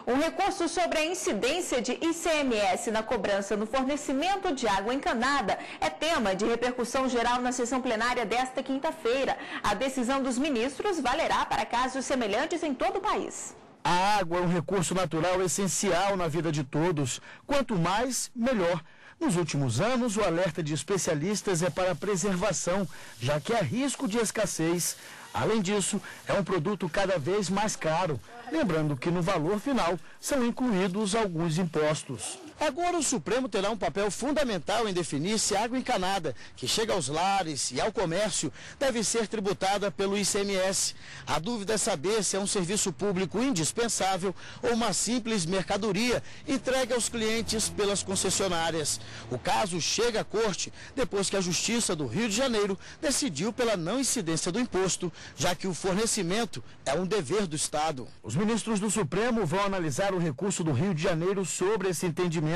Um recurso sobre a incidência de ICMS na cobrança no fornecimento de água encanada é tema de repercussão geral na sessão plenária desta quinta-feira. A decisão dos ministros valerá para casos semelhantes em todo o país. A água é um recurso natural essencial na vida de todos. Quanto mais, melhor. Nos últimos anos, o alerta de especialistas é para a preservação, já que há risco de escassez. Além disso, é um produto cada vez mais caro. Lembrando que no valor final são incluídos alguns impostos. Agora o Supremo terá um papel fundamental em definir se a água encanada, que chega aos lares e ao comércio, deve ser tributada pelo ICMS. A dúvida é saber se é um serviço público indispensável ou uma simples mercadoria entregue aos clientes pelas concessionárias. O caso chega à corte depois que a Justiça do Rio de Janeiro decidiu pela não incidência do imposto, já que o fornecimento é um dever do Estado. Os ministros do Supremo vão analisar o recurso do Rio de Janeiro sobre esse entendimento.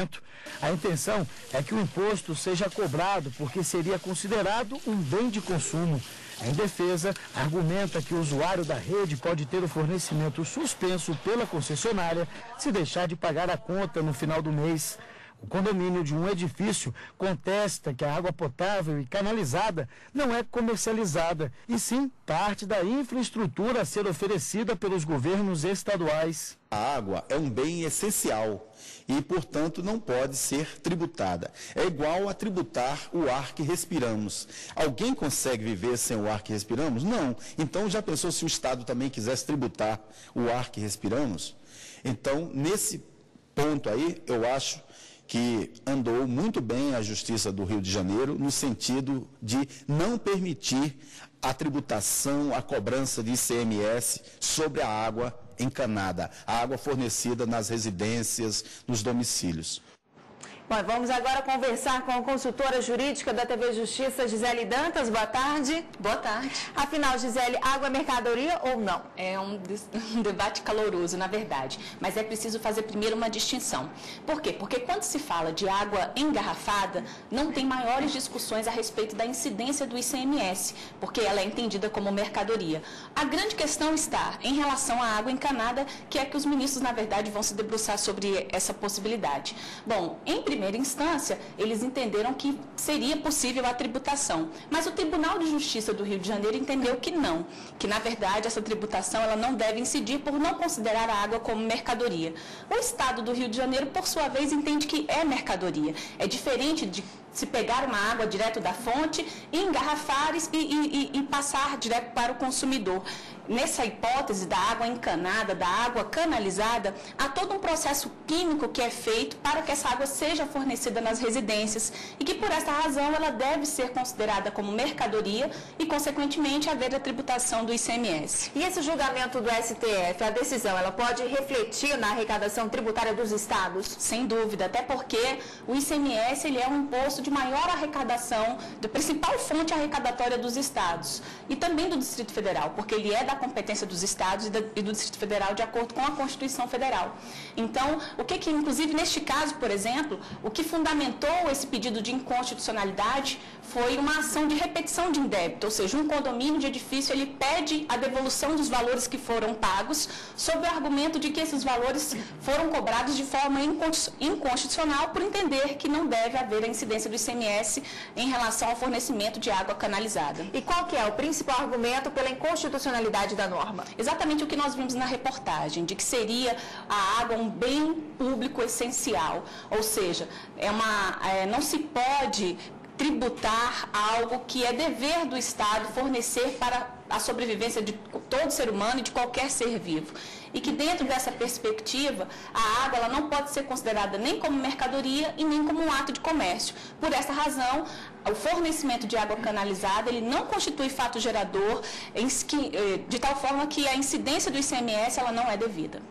A intenção é que o imposto seja cobrado porque seria considerado um bem de consumo. Em defesa, argumenta que o usuário da rede pode ter o fornecimento suspenso pela concessionária se deixar de pagar a conta no final do mês. O condomínio de um edifício contesta que a água potável e canalizada não é comercializada, e sim parte da infraestrutura a ser oferecida pelos governos estaduais. A água é um bem essencial e, portanto, não pode ser tributada. É igual a tributar o ar que respiramos. Alguém consegue viver sem o ar que respiramos? Não. Então, já pensou se o Estado também quisesse tributar o ar que respiramos? Então, nesse ponto aí, eu acho que andou muito bem a Justiça do Rio de Janeiro no sentido de não permitir a tributação, a cobrança de ICMS sobre a água encanada, a água fornecida nas residências, nos domicílios. Bom, vamos agora conversar com a consultora jurídica da TV Justiça, Gisele Dantas. Boa tarde. Boa tarde. Afinal, Gisele, água é mercadoria ou não? É um debate caloroso, na verdade, mas é preciso fazer primeiro uma distinção. Por quê? Porque quando se fala de água engarrafada, não tem maiores discussões a respeito da incidência do ICMS, porque ela é entendida como mercadoria. A grande questão está em relação à água encanada, que é que os ministros, na verdade, vão se debruçar sobre essa possibilidade. Bom, em primeira instância, eles entenderam que seria possível a tributação, mas o Tribunal de Justiça do Rio de Janeiro entendeu que não, que na verdade essa tributação ela não deve incidir por não considerar a água como mercadoria. O Estado do Rio de Janeiro, por sua vez, entende que é mercadoria. É diferente de se pegar uma água direto da fonte, engarrafar e passar direto para o consumidor. Nessa hipótese da água encanada, da água canalizada, há todo um processo químico que é feito para que essa água seja fornecida nas residências e que, por essa razão, ela deve ser considerada como mercadoria e, consequentemente, haver a tributação do ICMS. E esse julgamento do STF, a decisão, ela pode refletir na arrecadação tributária dos estados? Sem dúvida, até porque o ICMS ele é um imposto de maior arrecadação, da principal fonte arrecadatória dos estados e também do Distrito Federal, porque ele é da competência dos estados e do Distrito Federal de acordo com a Constituição Federal. Então, inclusive neste caso, por exemplo, o que fundamentou esse pedido de inconstitucionalidade foi uma ação de repetição de indébito, ou seja, um condomínio de edifício ele pede a devolução dos valores que foram pagos sob o argumento de que esses valores foram cobrados de forma inconstitucional por entender que não deve haver a incidência do ICMS em relação ao fornecimento de água canalizada. E qual que é o principal argumento pela inconstitucionalidade da norma? Exatamente o que nós vimos na reportagem, de que seria a água um bem público essencial, ou seja, não se pode tributar algo que é dever do Estado fornecer para a sobrevivência de todo ser humano e de qualquer ser vivo. E que dentro dessa perspectiva, a água ela não pode ser considerada nem como mercadoria e nem como um ato de comércio. Por essa razão, o fornecimento de água canalizada ele não constitui fato gerador de tal forma que a incidência do ICMS ela não é devida.